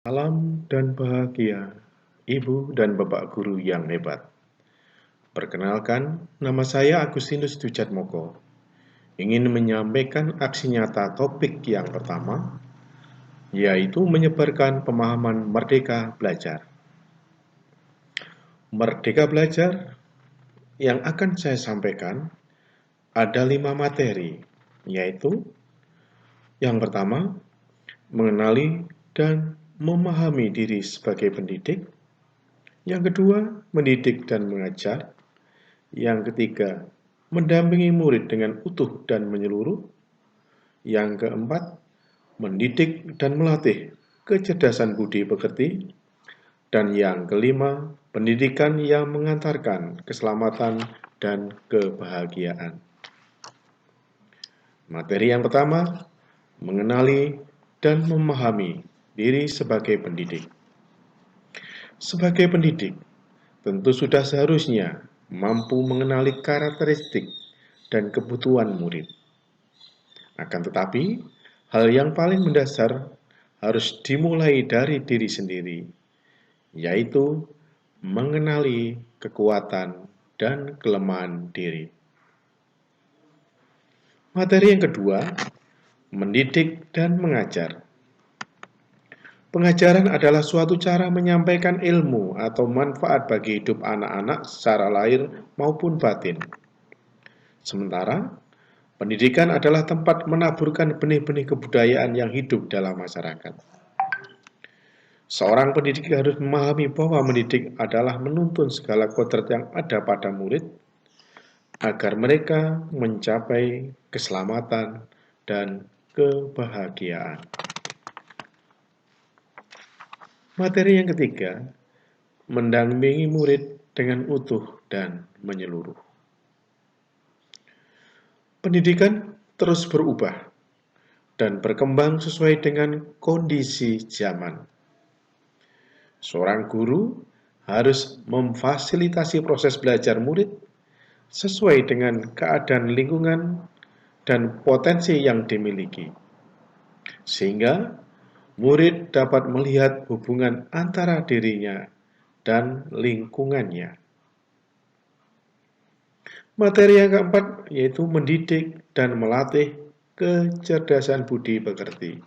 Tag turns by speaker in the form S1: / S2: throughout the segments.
S1: Salam dan bahagia, Ibu dan Bapak Guru yang hebat. Perkenalkan, nama saya Agustinus Dujatmoko. Ingin menyampaikan aksi nyata topik yang pertama, yaitu menyebarkan pemahaman merdeka belajar. Merdeka belajar yang akan saya sampaikan ada 5 materi, yaitu yang pertama, mengenali dan memahami diri sebagai pendidik. Yang kedua, mendidik dan mengajar. Yang ketiga, mendampingi murid dengan utuh dan menyeluruh. Yang keempat, mendidik dan melatih kecerdasan budi pekerti. Dan yang kelima, pendidikan yang mengantarkan keselamatan dan kebahagiaan. Materi yang pertama, mengenali dan memahami diri sebagai pendidik. Sebagai pendidik, tentu sudah seharusnya mampu mengenali karakteristik dan kebutuhan murid. Akan tetapi, hal yang paling mendasar harus dimulai dari diri sendiri, yaitu mengenali kekuatan dan kelemahan diri. Materi yang kedua, mendidik dan mengajar. Pengajaran adalah suatu cara menyampaikan ilmu atau manfaat bagi hidup anak-anak secara lahir maupun batin. Sementara, pendidikan adalah tempat menaburkan benih-benih kebudayaan yang hidup dalam masyarakat. Seorang pendidik harus memahami bahwa mendidik adalah menuntun segala kodrat yang ada pada murid agar mereka mencapai keselamatan dan kebahagiaan. Materi yang ketiga, mendampingi murid dengan utuh dan menyeluruh. Pendidikan terus berubah dan berkembang sesuai dengan kondisi zaman. Seorang guru harus memfasilitasi proses belajar murid sesuai dengan keadaan lingkungan dan potensi yang dimiliki, sehingga murid dapat melihat hubungan antara dirinya dan lingkungannya. Materi yang keempat yaitu mendidik dan melatih kecerdasan budi pekerti.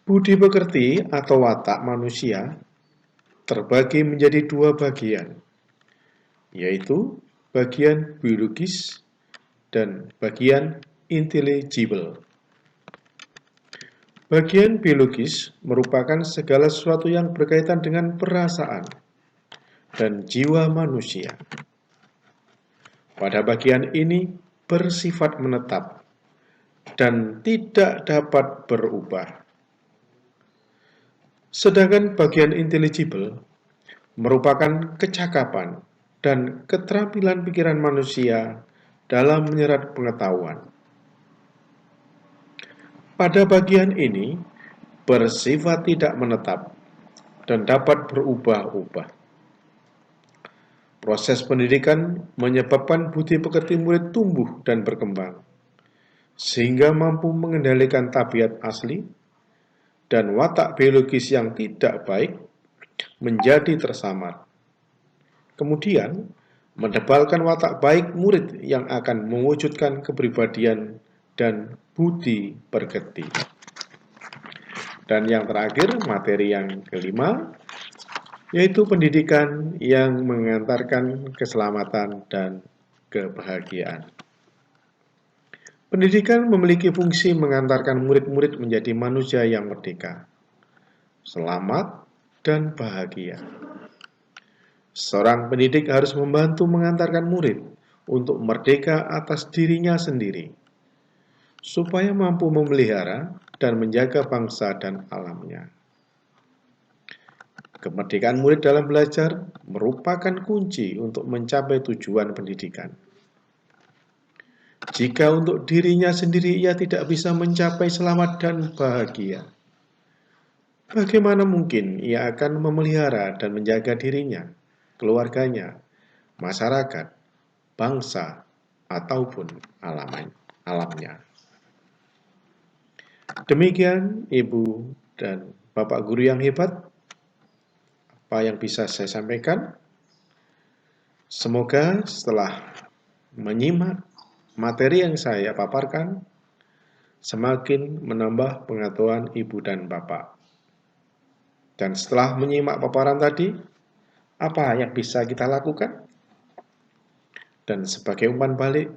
S1: Budi pekerti atau watak manusia terbagi menjadi 2 bagian, yaitu bagian biologis dan bagian intelligible. Bagian biologis merupakan segala sesuatu yang berkaitan dengan perasaan dan jiwa manusia. Pada bagian ini bersifat menetap dan tidak dapat berubah. Sedangkan bagian intelligible merupakan kecakapan dan keterampilan pikiran manusia dalam menyerap pengetahuan. Pada bagian ini bersifat tidak menetap dan dapat berubah-ubah. Proses pendidikan menyebabkan budi pekerti murid tumbuh dan berkembang, sehingga mampu mengendalikan tabiat asli dan watak biologis yang tidak baik menjadi tersamar. Kemudian, menebalkan watak baik murid yang akan mewujudkan kepribadian dan budi pekerti. Dan yang terakhir, materi yang kelima, yaitu pendidikan yang mengantarkan keselamatan dan kebahagiaan. Pendidikan memiliki fungsi mengantarkan murid-murid menjadi manusia yang merdeka, selamat, dan bahagia. Seorang pendidik harus membantu mengantarkan murid untuk merdeka atas dirinya sendiri, supaya mampu memelihara dan menjaga bangsa dan alamnya. Kemerdekaan murid dalam belajar merupakan kunci untuk mencapai tujuan pendidikan. Jika untuk dirinya sendiri ia tidak bisa mencapai selamat dan bahagia, bagaimana mungkin ia akan memelihara dan menjaga dirinya, keluarganya, masyarakat, bangsa, ataupun alamnya. Demikian Ibu dan Bapak guru yang hebat, apa yang bisa saya sampaikan? Semoga setelah menyimak materi yang saya paparkan, semakin menambah pengetahuan Ibu dan Bapak. Dan setelah menyimak paparan tadi, apa yang bisa kita lakukan? Dan sebagai umpan balik,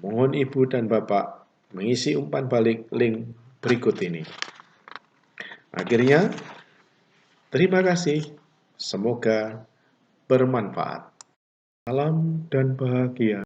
S1: mohon Ibu dan Bapak mengisi umpan balik link berikut ini. Akhirnya, terima kasih. Semoga bermanfaat. Salam dan bahagia.